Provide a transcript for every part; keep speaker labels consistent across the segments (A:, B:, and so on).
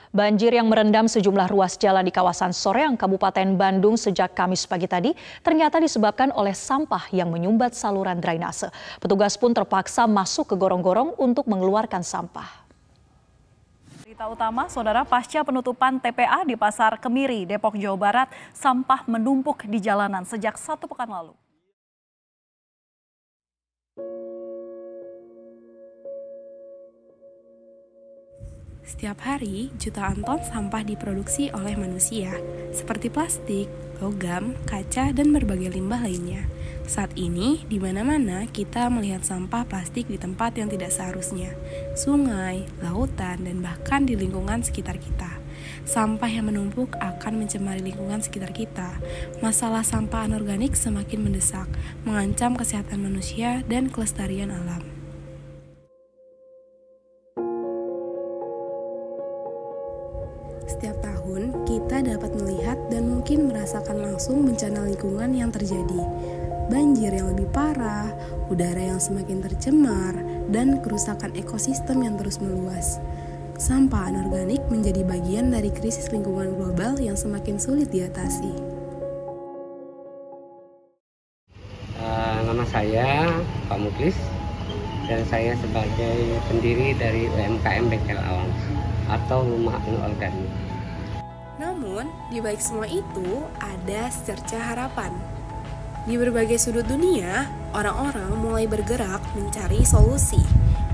A: Banjir yang merendam sejumlah ruas jalan di kawasan Soreang, Kabupaten Bandung sejak Kamis pagi tadi ternyata disebabkan oleh sampah yang menyumbat saluran drainase. Petugas pun terpaksa masuk ke gorong-gorong untuk mengeluarkan sampah.
B: Berita utama, Saudara, pasca penutupan TPA di Pasar Kemiri, Depok, Jawa Barat, sampah menumpuk di jalanan sejak 1 pekan lalu.
C: Setiap hari, jutaan ton sampah diproduksi oleh manusia, seperti plastik, logam, kaca, dan berbagai limbah lainnya. Saat ini, di mana-mana kita melihat sampah plastik di tempat yang tidak seharusnya, sungai, lautan, dan bahkan di lingkungan sekitar kita. Sampah yang menumpuk akan mencemari lingkungan sekitar kita. Masalah sampah anorganik semakin mendesak, mengancam kesehatan manusia dan kelestarian alam. Setiap tahun, kita dapat melihat dan mungkin merasakan langsung bencana lingkungan yang terjadi. Banjir yang lebih parah, udara yang semakin tercemar, dan kerusakan ekosistem yang terus meluas. Sampah anorganik menjadi bagian dari krisis lingkungan global yang semakin sulit diatasi.
D: Nama saya Pak Muklis, dan saya sebagai pendiri dari UMKM Bengkel Alam atau Rumah Anorganik.
C: Namun, di balik semua itu, ada secerca harapan. Di berbagai sudut dunia, orang-orang mulai bergerak mencari solusi.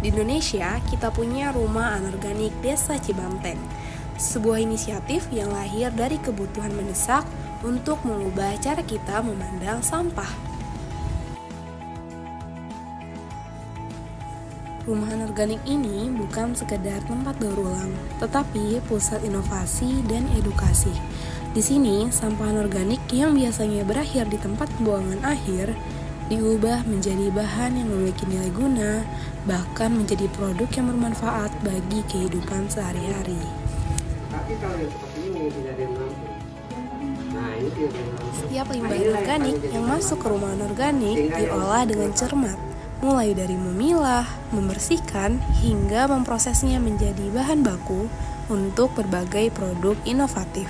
C: Di Indonesia, kita punya Rumah Anorganik Desa Cibamteng, sebuah inisiatif yang lahir dari kebutuhan mendesak untuk mengubah cara kita memandang sampah. Rumah anorganik ini bukan sekedar tempat daur ulang, tetapi pusat inovasi dan edukasi. Di sini, sampah anorganik yang biasanya berakhir di tempat pembuangan akhir diubah menjadi bahan yang memiliki nilai guna, bahkan menjadi produk yang bermanfaat bagi kehidupan sehari-hari. Setiap limbah anorganik yang masuk ke rumah anorganik diolah dengan cermat, mulai dari memilah, membersihkan, hingga memprosesnya menjadi bahan baku untuk berbagai produk inovatif.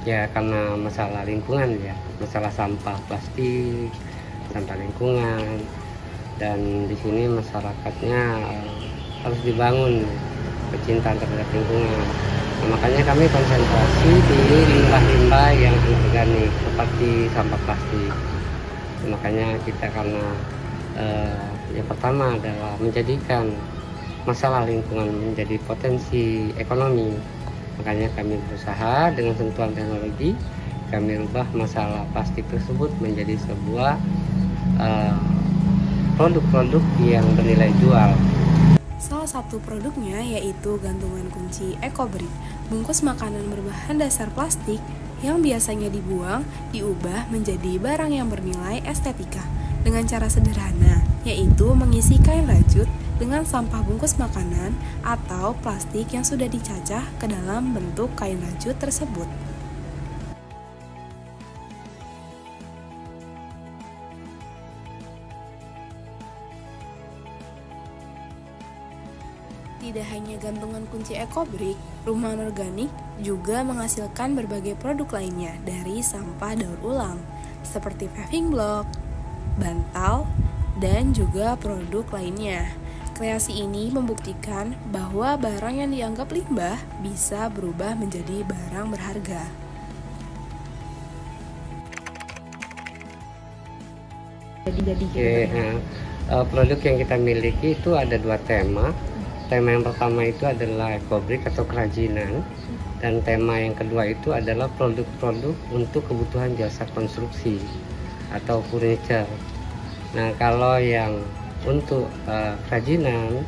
D: Ya, karena masalah lingkungan ya, masalah sampah plastik, sampah lingkungan, dan di sini masyarakatnya harus dibangun kecintaan terhadap lingkungan. Nah, makanya kami konsentrasi di limbah-limbah yang organik seperti sampah plastik. Makanya kita karena yang pertama adalah menjadikan masalah lingkungan menjadi potensi ekonomi. Makanya kami berusaha dengan sentuhan teknologi, kami ubah masalah plastik tersebut menjadi sebuah produk-produk yang bernilai jual.
C: Salah satu produknya yaitu gantungan kunci EcoBrick, bungkus makanan berbahan dasar plastik yang biasanya dibuang, diubah menjadi barang yang bernilai estetika dengan cara sederhana, yaitu mengisi kain rajut dengan sampah bungkus makanan atau plastik yang sudah dicacah ke dalam bentuk kain rajut tersebut. Tidak hanya gantungan kunci EcoBrick, Rumah Anorganik juga menghasilkan berbagai produk lainnya dari sampah daur ulang, seperti paving block, bantal, dan juga produk lainnya. Kreasi ini membuktikan bahwa barang yang dianggap limbah bisa berubah menjadi barang berharga.
D: Produk yang kita miliki itu ada 2 tema. Tema yang pertama itu adalah EcoBrick atau kerajinan, dan tema yang kedua itu adalah produk-produk untuk kebutuhan jasa konstruksi atau furniture. Nah, kalau yang untuk kerajinan,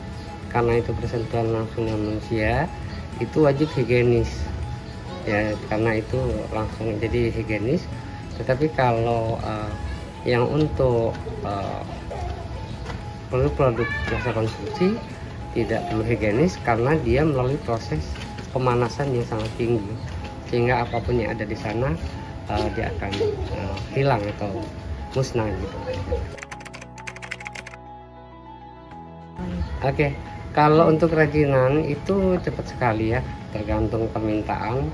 D: karena itu bersentuhan langsung dengan manusia, itu wajib higienis ya, karena itu langsung jadi higienis. Tetapi kalau yang untuk produk-produk jasa konstruksi tidak perlu higienis karena dia melalui proses pemanasan yang sangat tinggi, sehingga apapun yang ada di sana dia akan hilang atau musnah gitu. Oke, kalau untuk kerajinan itu cepat sekali ya, tergantung permintaan.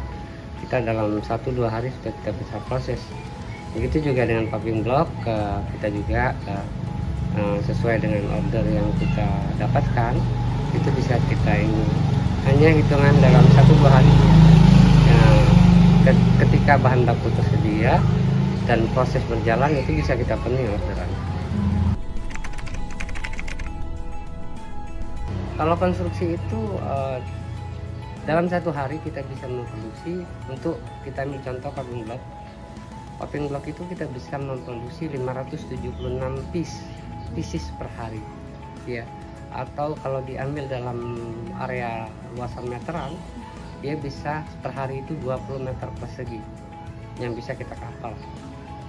D: Kita dalam 1-2 hari sudah kita bisa proses. Begitu juga dengan paving block, kita juga sesuai dengan order yang kita dapatkan, itu bisa kita ini hanya hitungan dalam 1-2 hari. Ketika bahan baku tersedia dan proses berjalan, itu bisa kita penuhi orderan. Kalau konstruksi itu dalam 1 hari kita bisa memproduksi, untuk kita ambil contoh paving block. Paving block itu kita bisa memproduksi 576 pieces per hari, ya. Atau kalau diambil dalam area luasan meteran, dia bisa per hari itu 20 meter persegi yang bisa kita kapal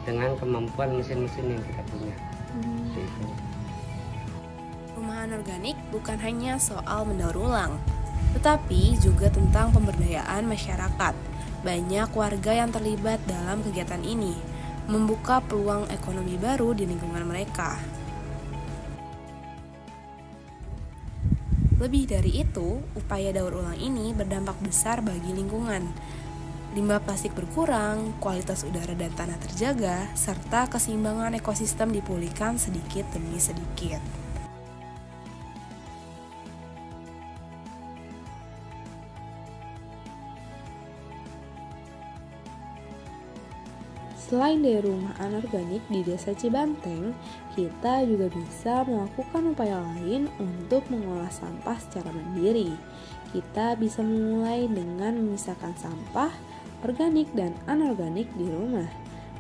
D: dengan kemampuan mesin-mesin yang kita punya. Gitu.
C: Rumahan organik bukan hanya soal mendaur ulang, tetapi juga tentang pemberdayaan masyarakat. Banyak warga yang terlibat dalam kegiatan ini, membuka peluang ekonomi baru di lingkungan mereka. Lebih dari itu, upaya daur ulang ini berdampak besar bagi lingkungan. Limbah plastik berkurang, kualitas udara dan tanah terjaga, serta keseimbangan ekosistem dipulihkan sedikit demi sedikit. Selain dari rumah anorganik di Desa Cibanteng, kita juga bisa melakukan upaya lain untuk mengolah sampah secara mandiri. Kita bisa memulai dengan memisahkan sampah organik dan anorganik di rumah.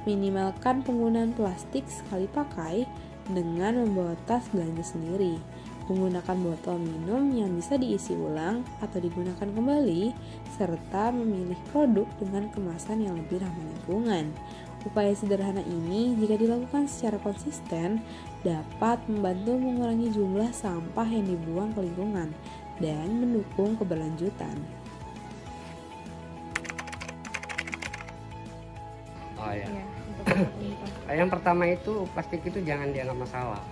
C: Minimalkan penggunaan plastik sekali pakai dengan membawa tas belanja sendiri. Menggunakan botol minum yang bisa diisi ulang atau digunakan kembali, serta memilih produk dengan kemasan yang lebih ramah lingkungan. Upaya sederhana ini, jika dilakukan secara konsisten, dapat membantu mengurangi jumlah sampah yang dibuang ke lingkungan dan mendukung keberlanjutan.
D: Yang pertama itu plastik itu jangan dianggap masalah.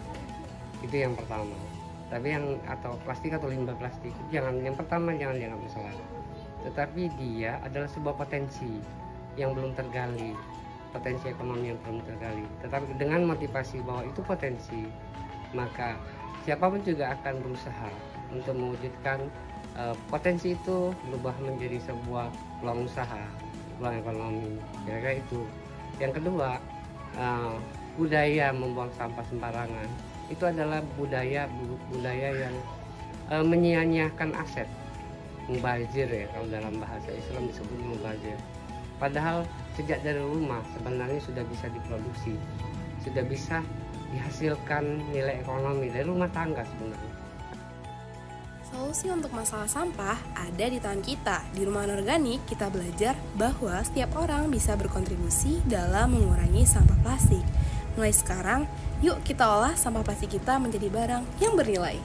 D: Itu yang pertama. Tapi atau plastik atau limbah plastik itu jangan dianggap masalah. Tetapi dia adalah sebuah potensi yang belum tergali. Potensi ekonomi yang belum tergali. Tetapi dengan motivasi bahwa itu potensi, maka siapapun juga akan berusaha untuk mewujudkan potensi itu berubah menjadi sebuah peluang usaha, peluang ekonomi. Kira-kira itu. Yang kedua, budaya membuang sampah sembarangan itu adalah budaya yang menyia-nyiakan aset, mubazir ya, kalau dalam bahasa Islam disebutnya mubazir. Padahal sejak dari rumah sebenarnya sudah bisa diproduksi, sudah bisa dihasilkan nilai ekonomi dari rumah tangga sebenarnya.
C: Solusi untuk masalah sampah ada di tangan kita. Di Rumahan Organik, kita belajar bahwa setiap orang bisa berkontribusi dalam mengurangi sampah plastik. Mulai sekarang, yuk kita olah sampah plastik kita menjadi barang yang bernilai.